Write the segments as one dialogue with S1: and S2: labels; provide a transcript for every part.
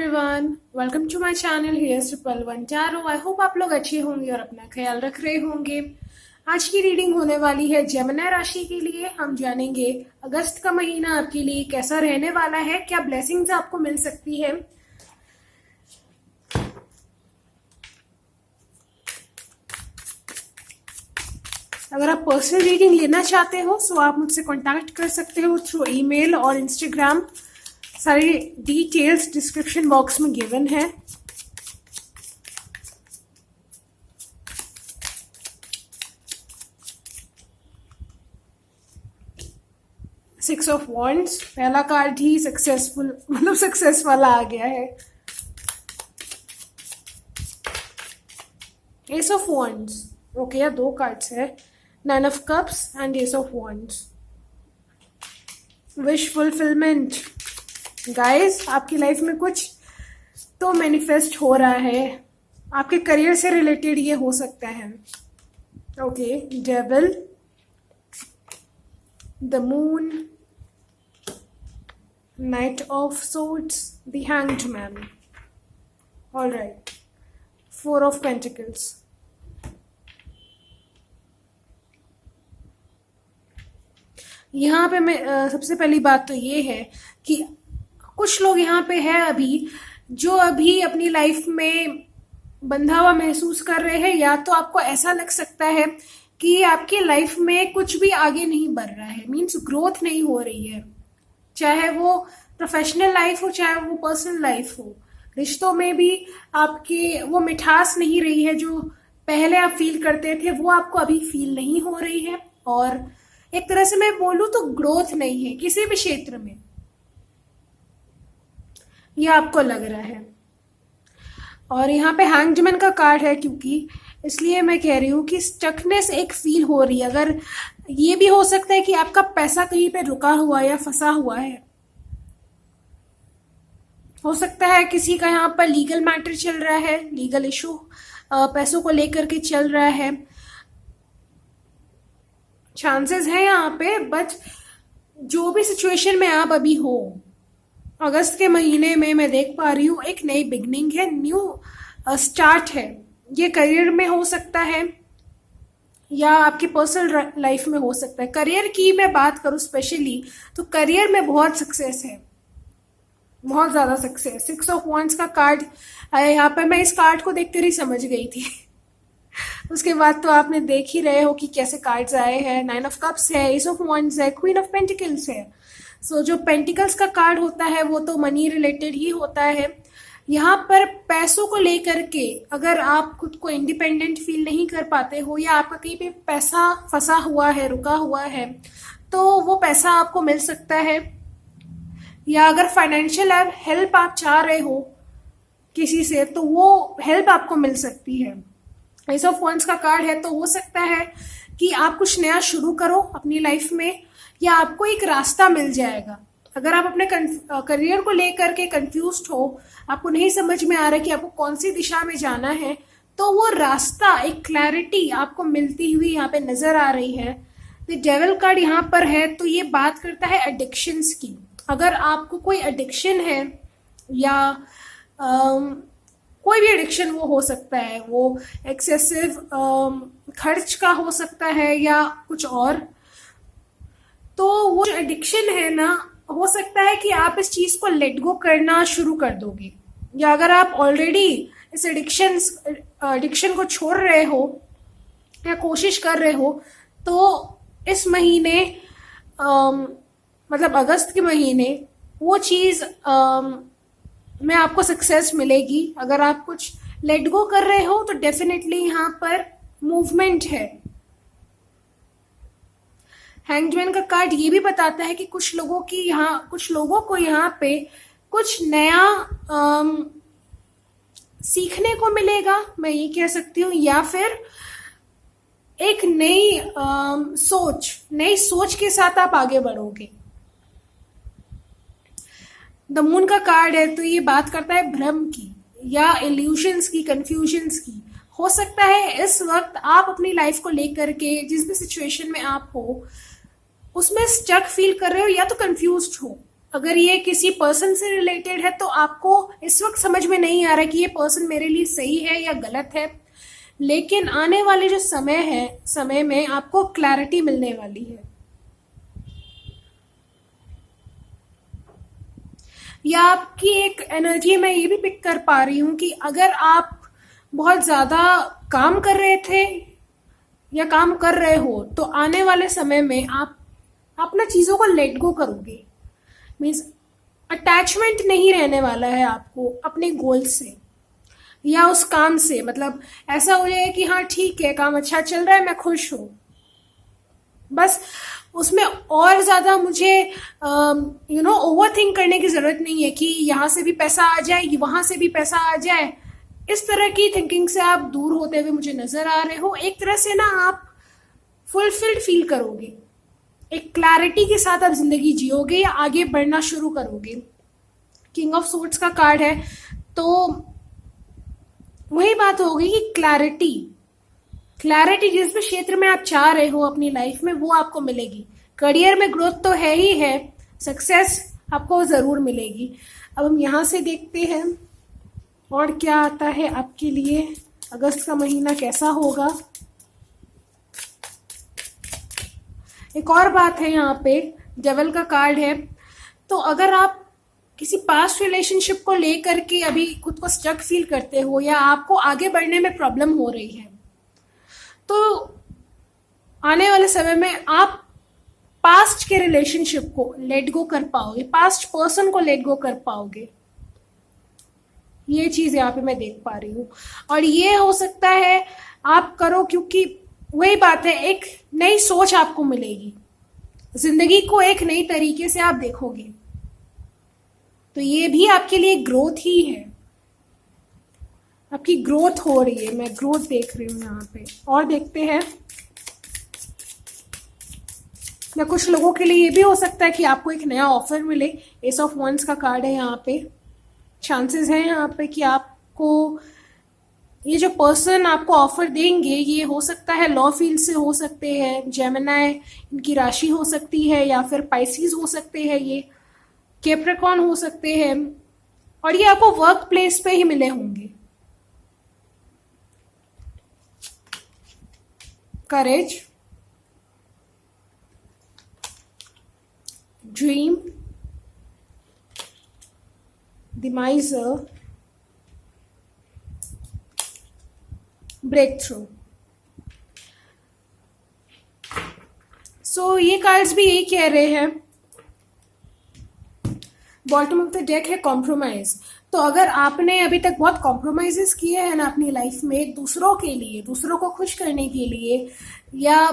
S1: Everyone, welcome to my channel here's triple one tarot. I hope आप लोग अच्छे होंगे और अपना ख्याल रख रहे होंगे। आज की रीडिंग होने वाली है जेमिनी राशि के लिए। हम जानेंगे अगस्त का महीना आपके लिए कैसा रहने वाला है, क्या ब्लेसिंग्स आपको मिल सकती है। अगर आप पर्सनल रीडिंग लेना चाहते हो तो आप मुझसे कांटेक्ट कर सकते हो थ्रू ईमेल और इंस्टाग्राम। सारी डिटेल्स डिस्क्रिप्शन बॉक्स में गिवन है। सिक्स ऑफ वॉन्ड्स, पहला कार्ड ही सक्सेसफुल मतलब सक्सेस वाला आ गया है। एस ऑफ वॉन्ड्स, ओके, या दो कार्ड्स है, nine of cups and S of wands. Wish fulfilment, guys आपकी लाइफ में कुछ तो मैनिफेस्ट हो रहा है। आपके करियर से रिलेटेड ये हो सकता है। Okay, devil, the moon, night of swords, the hanged man. Alright, four of pentacles. यहाँ पे मैं सबसे पहली बात तो ये है कि कुछ लोग यहाँ पे है अभी जो अभी अपनी लाइफ में बंधा हुआ महसूस कर रहे हैं, या तो आपको ऐसा लग सकता है कि आपकी लाइफ में कुछ भी आगे नहीं बढ़ रहा है, मीन्स ग्रोथ नहीं हो रही है। चाहे वो प्रोफेशनल लाइफ हो, चाहे वो पर्सनल लाइफ हो। रिश्तों में भी आपकी वो मिठास नहीं रही है जो पहले आप फील करते थे, वो आपको अभी फील नहीं हो रही है। और एक तरह से मैं बोलूं तो ग्रोथ नहीं है किसी भी क्षेत्र में, ये आपको लग रहा है। और यहाँ पे हैंगमैन का कार्ड है, क्योंकि इसलिए मैं कह रही हूँ कि स्टकनेस एक फील हो रही है। अगर ये भी हो सकता है कि आपका पैसा कहीं पे रुका हुआ या फंसा हुआ है। हो सकता है किसी का यहाँ पर लीगल मैटर चल रहा है, लीगल इशू पैसों को लेकर के चल रहा है। चांसेस है यहाँ पे, बट जो भी सिचुएशन में आप अभी हो, अगस्त के महीने में मैं देख पा रही हूँ एक नई बिगनिंग है, न्यू स्टार्ट है। ये करियर में हो सकता है या आपकी पर्सनल लाइफ में हो सकता है। करियर की मैं बात करूँ स्पेशली तो करियर में बहुत सक्सेस है, बहुत ज्यादा सक्सेस। सिक्स ऑफ वॉन्ड्स का कार्ड आया यहाँ पर, मैं इस कार्ड को देखकर ही समझ गई थी। उसके बाद तो आपने देख ही रहे हो कि कैसे कार्ड्स आए हैं। नाइन ऑफ कप्स है, एस ऑफ वॉन्ड्स है, क्वीन ऑफ पेंटिकल्स है। सो जो पेंटिकल्स का कार्ड होता है वो तो मनी रिलेटेड ही होता है। यहाँ पर पैसों को लेकर के अगर आप खुद को इंडिपेंडेंट फील नहीं कर पाते हो, या आपका कहीं पे पैसा फंसा हुआ है, रुका हुआ है, तो वो पैसा आपको मिल सकता है। या अगर फाइनेंशियल हेल्प आप चाह रहे हो किसी से, तो वो हेल्प आपको मिल सकती है। एस ऑफ वॉन्ड्स का कार्ड है, तो हो सकता है कि आप कुछ नया शुरू करो अपनी लाइफ में, या आपको एक रास्ता मिल जाएगा। अगर आप अपने करियर को लेकर के कंफ्यूज्ड हो, आपको नहीं समझ में आ रहा कि आपको कौन सी दिशा में जाना है, तो वो रास्ता, एक क्लैरिटी आपको मिलती हुई यहाँ पे नजर आ रही है। द डेविल कार्ड यहाँ पर है, तो ये बात करता है एडिक्शंस की। अगर आपको कोई एडिक्शन है, या कोई भी एडिक्शन वो हो सकता है, वो एक्सेसिव खर्च का हो सकता है या कुछ और, तो वो एडिक्शन है ना, हो सकता है कि आप इस चीज को लेट गो करना शुरू कर दोगे। या अगर आप ऑलरेडी इस एडिक्शन को छोड़ रहे हो या कोशिश कर रहे हो, तो इस महीने मतलब अगस्त के महीने वो चीज में आपको सक्सेस मिलेगी। अगर आप कुछ लेट गो कर रहे हो तो डेफिनेटली यहाँ पर मूवमेंट है। हैंगमैन का कार्ड ये भी बताता है कि कुछ लोगों को यहाँ पे कुछ नया सीखने को मिलेगा, मैं ये कह सकती हूँ, या फिर एक नई सोच के साथ आप आगे बढ़ोगे। द मून का कार्ड है, तो ये बात करता है भ्रम की या इल्यूशंस की, कंफ्यूजन्स की। हो सकता है इस वक्त आप अपनी लाइफ को लेकर के जिस भी सिचुएशन में आप हो उसमें स्टक फील कर रहे हो, या तो कंफ्यूज्ड हो। अगर ये किसी पर्सन से रिलेटेड है तो आपको इस वक्त समझ में नहीं आ रहा कि ये पर्सन मेरे लिए सही है या गलत है, लेकिन आने वाले जो समय में आपको क्लैरिटी मिलने वाली है। या आपकी एक एनर्जी मैं ये भी पिक कर पा रही हूँ कि अगर आप बहुत ज़्यादा काम कर रहे थे या काम कर रहे हो तो आने वाले समय में आप अपना चीज़ों को लेट गो करोगे। मीन्स अटैचमेंट नहीं रहने वाला है आपको अपने गोल से या उस काम से। मतलब ऐसा हो जाएगा कि हाँ ठीक है, काम अच्छा चल रहा है, मैं खुश हूँ, बस उसमें और ज़्यादा मुझे ओवर थिंक करने की ज़रूरत नहीं है कि यहाँ से भी पैसा आ जाए, वहाँ से भी पैसा आ जाए। इस तरह की थिंकिंग से आप दूर होते हुए मुझे नज़र आ रहे हो। एक तरह से ना आप फुलफिल्ड फील करोगे, एक क्लैरिटी के साथ आप जिंदगी जियोगे या आगे बढ़ना शुरू करोगे। किंग ऑफ सोर्ड्स का कार्ड है, तो वही बात होगी कि क्लैरिटी जिस भी क्षेत्र में आप चाह रहे हो अपनी लाइफ में वो आपको मिलेगी। करियर में ग्रोथ तो है ही है, सक्सेस आपको ज़रूर मिलेगी। अब हम यहाँ से देखते हैं और क्या आता है आपके लिए, अगस्त का महीना कैसा होगा। एक और बात है यहाँ पे, डेविल का कार्ड है। तो अगर आप किसी पास्ट रिलेशनशिप को लेकर के अभी खुद को स्टक फील करते हो या आपको आगे बढ़ने में प्रॉब्लम हो रही है, तो आने वाले समय में आप पास्ट के रिलेशनशिप को लेट गो कर पाओगे, पास्ट पर्सन को लेट गो कर पाओगे। ये चीज यहाँ पे मैं देख पा रही हूँ और ये हो सकता है आप करो, क्योंकि वही बात है, एक नई सोच आपको मिलेगी, जिंदगी को एक नई तरीके से आप देखोगे। तो ये भी आपके लिए ग्रोथ ही है, आपकी ग्रोथ हो रही है, मैं ग्रोथ देख रही हूँ यहाँ पे। और देखते हैं, या कुछ लोगों के लिए ये भी हो सकता है कि आपको एक नया ऑफर मिले। एस ऑफ वंस का कार्ड है यहाँ पे। चांसेस है यहाँ पे कि आपको ये जो पर्सन आपको ऑफर देंगे, ये हो सकता है लॉ फील्ड से हो सकते हैं, जेमिनाई इनकी राशि हो सकती है, या फिर पाइसिस हो सकते हैं, ये कैप्रिकॉर्न हो सकते हैं, और ये आपको वर्क प्लेस पे ही मिले होंगे। Courage, dream, the miser, breakthrough. So ये कार्ड्स भी यही कह रहे हैं। बॉटम ऑफ द डेक है कॉम्प्रोमाइज। तो अगर आपने अभी तक बहुत कॉम्प्रोमाइजेस किए हैं ना अपनी लाइफ में, दूसरों के लिए, दूसरों को खुश करने के लिए, या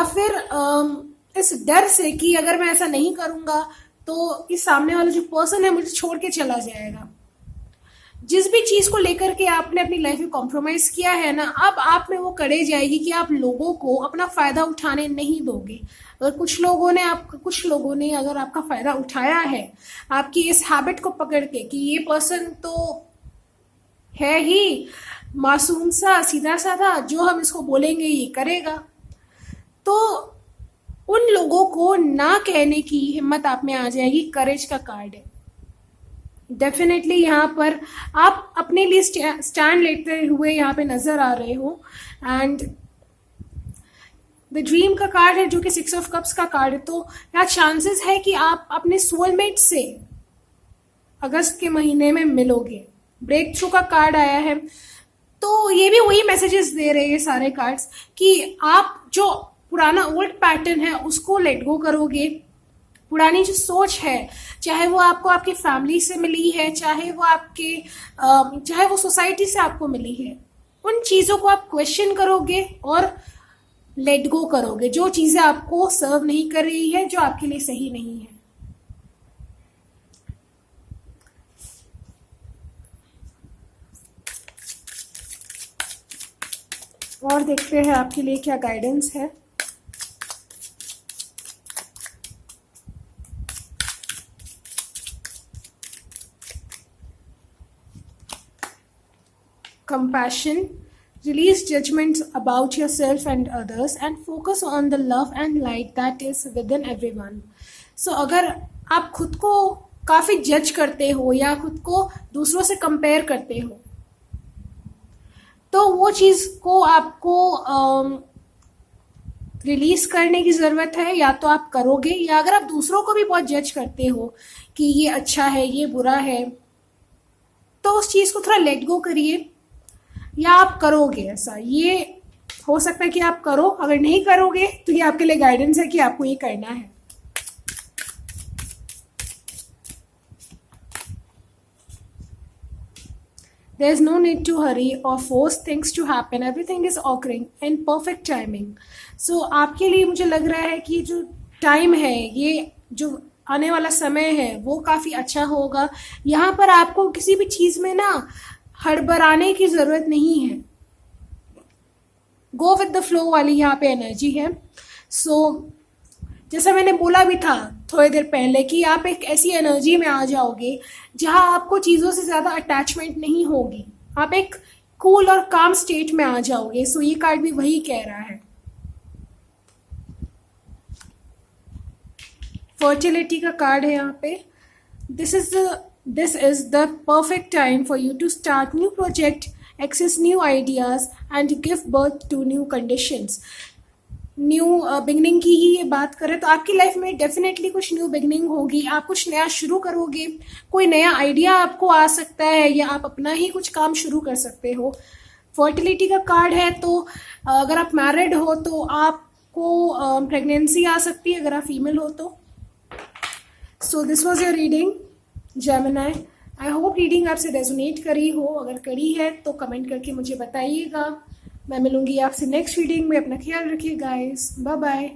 S1: फिर इस डर से कि अगर मैं ऐसा नहीं करूंगा तो इस सामने वाला जो पर्सन है मुझे छोड़ के चला जाएगा, जिस भी चीज को लेकर के आपने अपनी लाइफ में कॉम्प्रोमाइज किया है ना, अब आप में वो करेज आएगी कि आप लोगों को अपना फायदा उठाने नहीं दोगे। अगर कुछ लोगों ने अगर आपका फायदा उठाया है, आपकी इस हैबिट को पकड़ के कि ये पर्सन तो है ही मासूम सा, सीधा साधा, जो हम इसको बोलेंगे ये करेगा, तो उन लोगों को ना कहने की हिम्मत आप में आ जाएगी। करेज का कार्ड है। डेफिनेटली यहाँ पर आप अपने लिए स्टैंड लेते हुए यहाँ पे नजर आ रहे हो। एंड द ड्रीम का कार्ड है जो कि 6 ऑफ कप्स का कार्ड है। तो यहाँ चांसेस है कि आप अपने सोलमेट से अगस्त के महीने में मिलोगे। ब्रेक थ्रू का कार्ड आया है, तो ये भी वही मैसेजेस दे रहे हैं सारे कार्ड्स कि आप जो पुराना ओल्ड पैटर्न है उसको लेट गो करोगे। पुरानी जो सोच है, चाहे वो आपको आपकी फैमिली से मिली है, चाहे वो सोसाइटी से आपको मिली है, उन चीजों को आप क्वेश्चन करोगे और लेट गो करोगे। जो चीजें आपको सर्व नहीं कर रही है, जो आपके लिए सही नहीं है। और देखते हैं आपके लिए क्या गाइडेंस है। Compassion, Release judgments about yourself and others and focus on the love and light that is within everyone. So अगर आप खुद को काफ़ी जज करते हो या खुद को दूसरों से कंपेयर करते हो, तो वो चीज़ को आपको रिलीज करने की ज़रूरत है। या तो आप करोगे, या अगर आप दूसरों को भी बहुत जज करते हो कि ये अच्छा है, ये बुरा है, तो उस चीज़ को थोड़ा लेट गो करिए, या आप करोगे ऐसा। ये हो सकता है कि आप करो, अगर नहीं करोगे तो ये आपके लिए गाइडेंस है कि आपको ये करना है। There is no need to hurry or force things to happen. Everything is occurring in perfect timing. So आपके लिए मुझे लग रहा है कि जो टाइम है, ये जो आने वाला समय है, वो काफ़ी अच्छा होगा। यहाँ पर आपको किसी भी चीज़ में ना हड़बड़ाने की ज़रूरत नहीं है। गो विद द फ्लो वाली यहाँ पे एनर्जी है। सो जैसा मैंने बोला भी था थोड़ी देर पहले कि आप एक ऐसी एनर्जी में आ जाओगे जहां आपको चीज़ों से ज़्यादा अटैचमेंट नहीं होगी। आप एक कूल और काम स्टेट में आ जाओगे। सो ये कार्ड भी वही कह रहा है। फर्टिलिटी का कार्ड है यहाँ पे। This is the perfect time for you to start new project, access new ideas and give birth to new conditions. New beginning की ही ये बात करें तो आपकी लाइफ में डेफिनेटली कुछ न्यू बिगनिंग होगी। आप कुछ नया शुरू करोगे, कोई नया आइडिया आपको आ सकता है, या आप अपना ही कुछ काम शुरू कर सकते हो। फर्टिलिटी का कार्ड है, तो अगर आप मैरिड हो तो आपको प्रेगनेंसी आ सकती है, अगर आप फीमेल हो तो। So this was your reading Gemini. I hope reading आपसे रेजोनेट करी हो। अगर करी है तो कमेंट करके मुझे बताइएगा। मैं मिलूंगी आपसे नेक्स्ट रीडिंग में। अपना ख्याल रखिए गाइस। Bye bye.